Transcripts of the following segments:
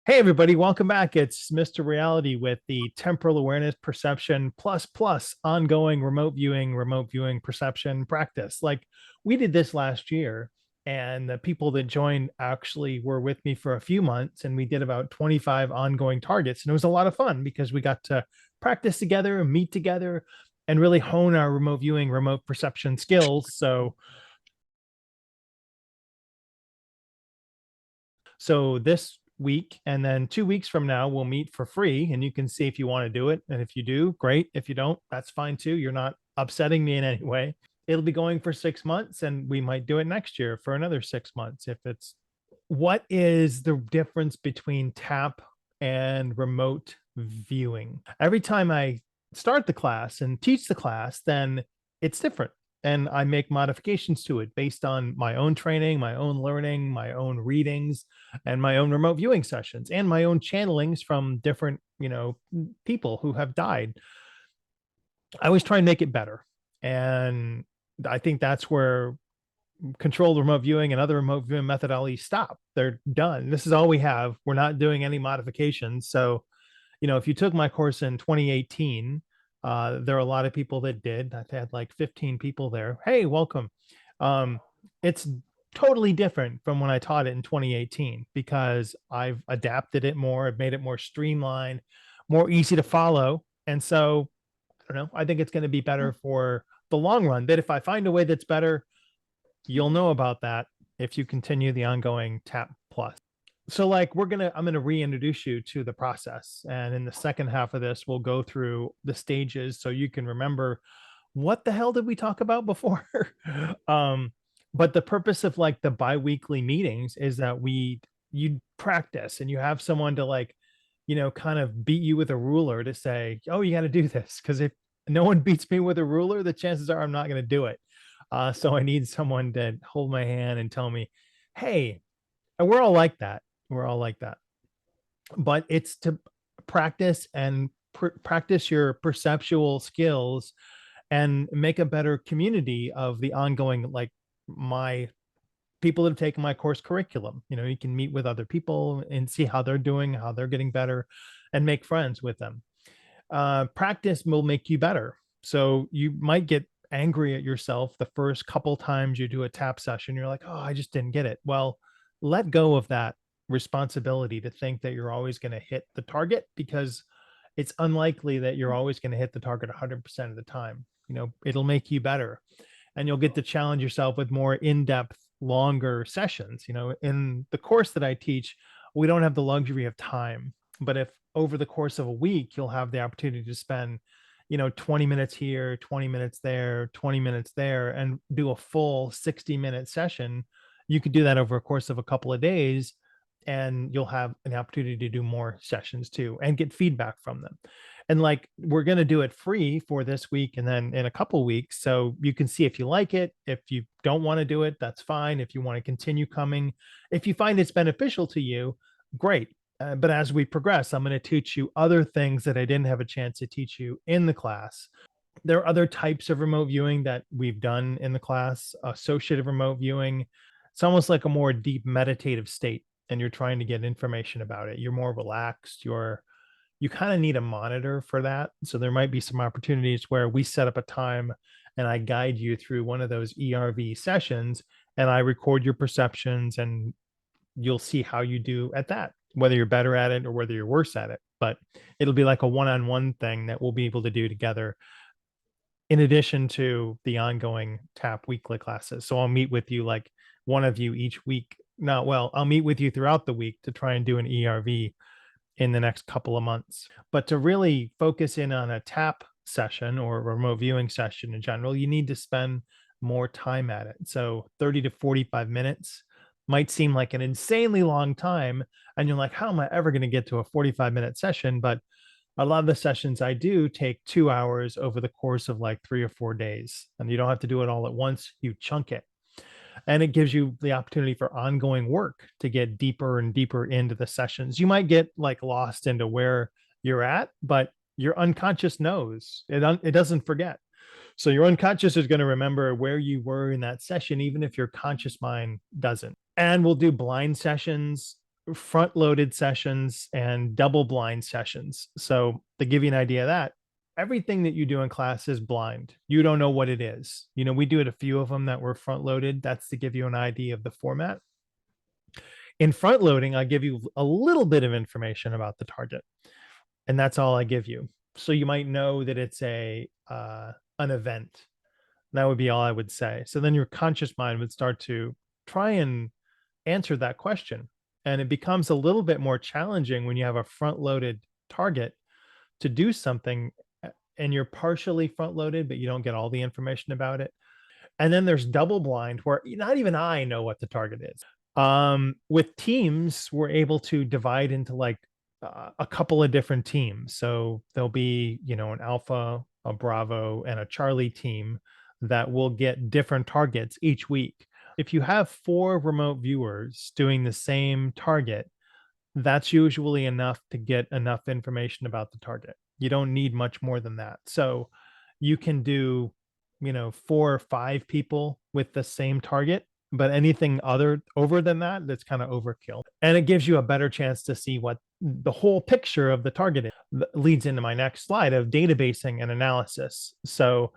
Hey everybody, welcome back. It's Mr. Reality with the temporal awareness perception plus ongoing remote viewing perception practice. Like we did this last year, and the people that joined actually were with me for a few months, and we did about 25 ongoing targets. And it was a lot of fun because we got to practice together, meet together, and really hone our remote viewing, remote perception skills. So this week and then 2 weeks from now, we'll meet for free and you can see if you want to do it. And if you do, great. If you don't, that's fine too. You're not upsetting me in any way. It'll be going for 6 months and we might do it next year for another 6 months. If it's what is the difference between tap and remote viewing? Every time I start the class and teach the class, then it's different and I make modifications to it based on my own training, my own learning, my own readings, and my own remote viewing sessions, and my own channelings from different, people who have died. I always try and make it better, and I think that's where controlled remote viewing and other remote viewing methodologies stop. They're done. This is all we have. We're not doing any modifications. So, if you took my course in 2018, there are a lot of people that did. I've had like 15 people there. Hey, welcome. It's totally different from when I taught it in 2018 because I've adapted it more. I've made it more streamlined, more easy to follow. And so, I don't know. I think it's going to be better for the long run. That if I find a way that's better, you'll know about that if you continue the ongoing tap plus. So like I'm gonna reintroduce you to the process, and in the second half of this we'll go through the stages so you can remember what the hell did we talk about before. um but the purpose of like the bi-weekly meetings is that you practice and you have someone to like kind of beat you with a ruler to say, oh, you got to do this, because if no one beats me with a ruler, the chances are I'm not going to do it. So I need someone to hold my hand and tell me, hey, and we're all like that. We're all like that. But it's to practice and practice your perceptual skills and make a better community of the ongoing, like my people that have taken my course curriculum. You can meet with other people and see how they're doing, how they're getting better, and make friends with them. Practice will make you better. So you might get angry at yourself the first couple times you do a tap session. You're like, oh, I just didn't get it. Well, let go of that responsibility to think that you're always going to hit the target, because it's unlikely that you're always going to hit the target 100% of the time. It'll make you better, and you'll get to challenge yourself with more in-depth, longer sessions. In the course that I teach, we don't have the luxury of time. But if over the course of a week, you'll have the opportunity to spend 20 minutes here, 20 minutes there, 20 minutes there, and do a full 60-minute session. You could do that over a course of a couple of days, and you'll have an opportunity to do more sessions too and get feedback from them. And like, we're going to do it free for this week and then in a couple of weeks, so you can see if you like it. If you don't want to do it, that's fine. If you want to continue coming, if you find it's beneficial to you, great. But as we progress, I'm going to teach you other things that I didn't have a chance to teach you in the class. There are other types of remote viewing that we've done in the class. Associative remote viewing, it's almost like a more deep meditative state, and you're trying to get information about it. You're more relaxed. You kind of need a monitor for that. So there might be some opportunities where we set up a time and I guide you through one of those ERV sessions, and I record your perceptions, and you'll see how you do at that, whether you're better at it or whether you're worse at it. But it'll be like a one-on-one thing that we'll be able to do together in addition to the ongoing tap weekly classes. So I'll meet with you, like one of you each week. I'll meet with you throughout the week to try and do an ERV in the next couple of months. But to really focus in on a tap session or a remote viewing session in general, you need to spend more time at it. So 30 to 45 minutes might seem like an insanely long time. And you're like, how am I ever going to get to a 45-minute session? But a lot of the sessions I do take 2 hours over the course of like 3 or 4 days. And you don't have to do it all at once. You chunk it. And it gives you the opportunity for ongoing work to get deeper and deeper into the sessions. You might get like lost into where you're at, but your unconscious knows. It doesn't forget. So your unconscious is going to remember where you were in that session, even if your conscious mind doesn't. And we'll do blind sessions. front loaded sessions and double blind sessions. So to give you an idea of that, everything that you do in class is blind. You don't know what it is. We do it a few of them that were front loaded. That's to give you an idea of the format. In front loading, I give you a little bit of information about the target, and that's all I give you. So you might know that it's an event. That would be all I would say. So then your conscious mind would start to try and answer that question. And it becomes a little bit more challenging when you have a front loaded target to do something and you're partially front loaded, but you don't get all the information about it. And then there's double blind where not even I know what the target is. With teams, we're able to divide into like a couple of different teams. So there'll be, an alpha, a bravo, and a Charlie team that will get different targets each week. If you have 4 remote viewers doing the same target, that's usually enough to get enough information about the target. You don't need much more than that. So you can do, 4 or 5 people with the same target, but anything other over than that, that's kind of overkill. And it gives you a better chance to see what the whole picture of the target is. That leads into my next slide of databasing and analysis. So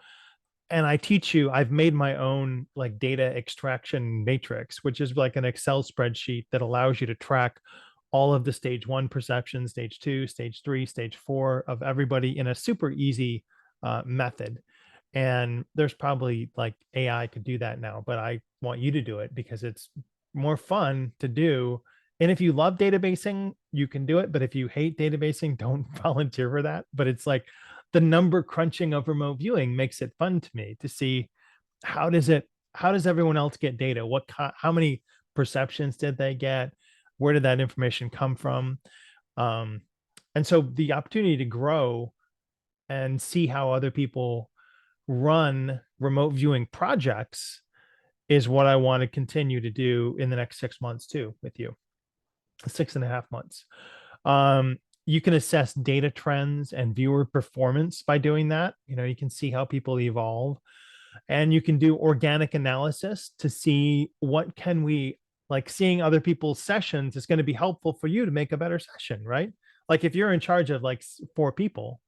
and I teach you, I've made my own like data extraction matrix, which is like an Excel spreadsheet that allows you to track all of the stage 1 perception, stage 2, stage 3, stage 4 of everybody in a super easy method. And there's probably like AI could do that now, but I want you to do it because it's more fun to do. And if you love databasing, you can do it. But if you hate databasing, don't volunteer for that. But it's like the number crunching of remote viewing makes it fun to me to see how does everyone else get data? How many perceptions did they get? Where did that information come from? Um, and so the opportunity to grow and see how other people run remote viewing projects is what I want to continue to do in the next 6 months too with you. 6.5 months. You can assess data trends and viewer performance by doing that. You can see how people evolve, and you can do organic analysis to see what can we like seeing other people's sessions is going to be helpful for you to make a better session, right? Like if you're in charge of like 4 people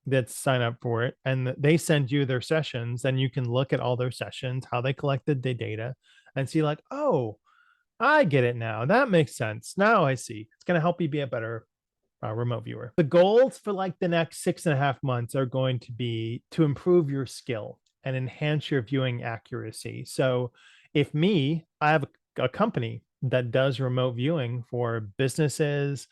that sign up for it and they send you their sessions, then you can look at all their sessions, how they collected the data, and see like, oh, I get it now. That makes sense. Now I see. It's going to help you be a better remote viewer. The goals for like the next 6.5 months are going to be to improve your skill and enhance your viewing accuracy. So I have a company that does remote viewing for businesses.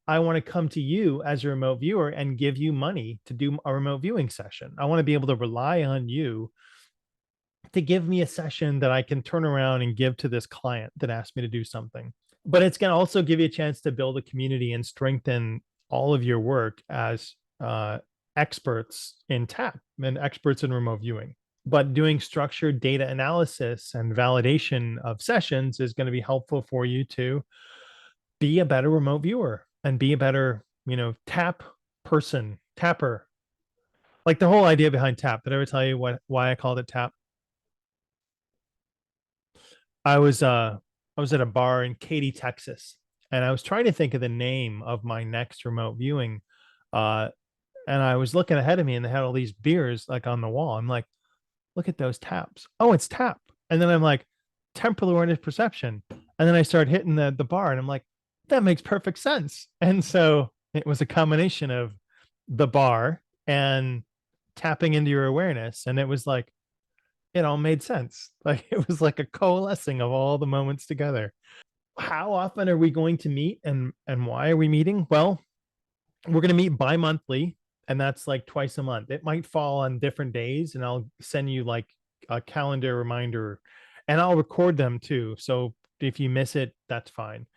I want to come to you as a remote viewer and give you money to do a remote viewing session. I want to be able to rely on you to give me a session that I can turn around and give to this client that asked me to do something. But it's going to also give you a chance to build a community and strengthen all of your work as experts in TAP and experts in remote viewing. But doing structured data analysis and validation of sessions is going to be helpful for you to be a better remote viewer and be a better, TAP tapper. Like the whole idea behind TAP. Did I ever tell you why I called it TAP? I was uh I was at a bar in Katy, Texas, and I was trying to think of the name of my next remote viewing. Uh and I was looking ahead of me and they had all these beers like on the wall. I'm like, look at those taps. Oh, it's tap. And then I'm like, temporal awareness perception. And then I start hitting the bar and I'm like, that makes perfect sense. And so it was a combination of the bar and tapping into your awareness. And it was like, it all made sense. Like it was like a coalescing of all the moments together. How often are we going to meet and why are we meeting? Well, we're going to meet bi-monthly, and that's like twice a month. It might fall on different days, and I'll send you like a calendar reminder, and I'll record them too. So if you miss it, that's fine.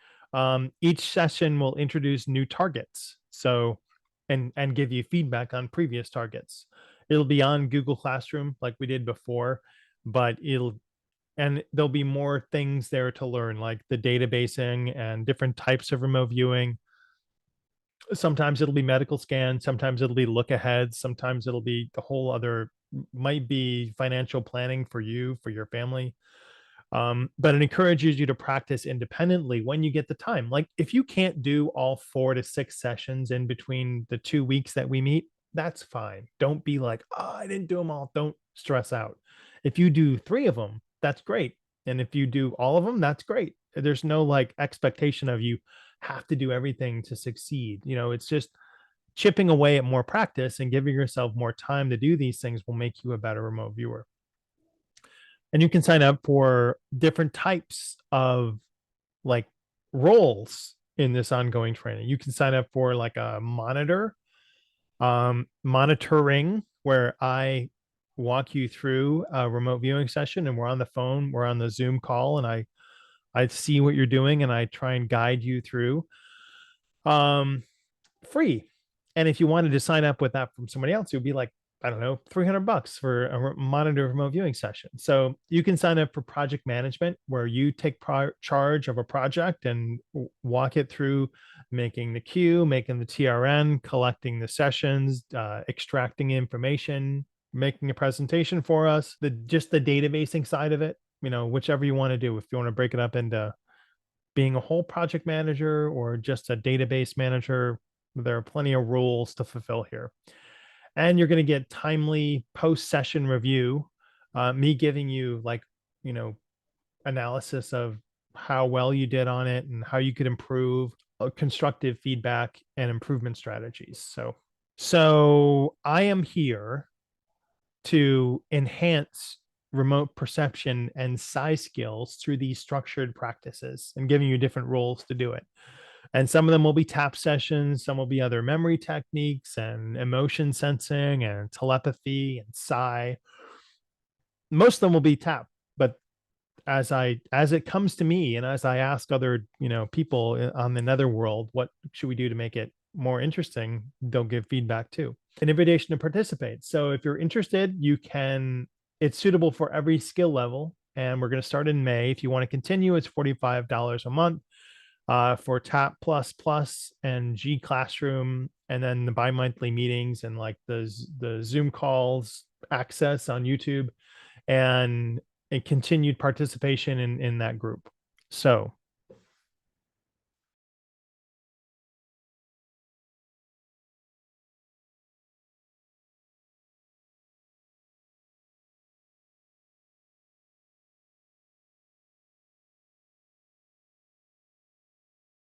Each session will introduce new targets. So and give you feedback on previous targets. It'll be on Google Classroom like we did before, but there'll be more things there to learn, like the databasing and different types of remote viewing. Sometimes it'll be medical scans, sometimes it'll be look ahead, sometimes it'll be the whole other, might be financial planning for you, for your family. But it encourages you to practice independently when you get the time. Like if you can't do all 4 to 6 sessions in between the 2 weeks that we meet, that's fine. Don't be like, oh, I didn't do them all. Don't stress out. If you do 3 of them, that's great. And if you do all of them, that's great. There's no like expectation of you have to do everything to succeed. It's just chipping away at more practice and giving yourself more time to do these things will make you a better remote viewer. And you can sign up for different types of like roles in this ongoing training. You can sign up for like a monitoring, where I walk you through a remote viewing session and we're on the phone, we're on the Zoom call, and I see what you're doing and I try and guide you through. Free. And if you wanted to sign up with that from somebody else, it would be like, I don't know, $300 for a monitor remote viewing session. So you can sign up for project management, where you take charge of a project and walk it through, making the queue, making the TRN, collecting the sessions, extracting information, making a presentation for us, just the databasing side of it, whichever you want to do. If you want to break it up into being a whole project manager or just a database manager, there are plenty of rules to fulfill here. And you're going to get timely post-session review, me giving you like, analysis of how well you did on it and how you could improve, constructive feedback and improvement strategies. So I am here to enhance remote perception and size skills through these structured practices and giving you different roles to do it. And some of them will be tap sessions, some will be other memory techniques and emotion sensing and telepathy and psi. Most of them will be tap, but as it comes to me and as I ask other, people on the netherworld, what should we do to make it more interesting, they'll give feedback too. An invitation to participate. So if you're interested, it's suitable for every skill level. And we're going to start in May. If you want to continue, it's $45 a month for TAP Plus Plus and G Classroom, and then the bi-monthly meetings and like the Zoom calls, access on YouTube, and a continued participation in that group. So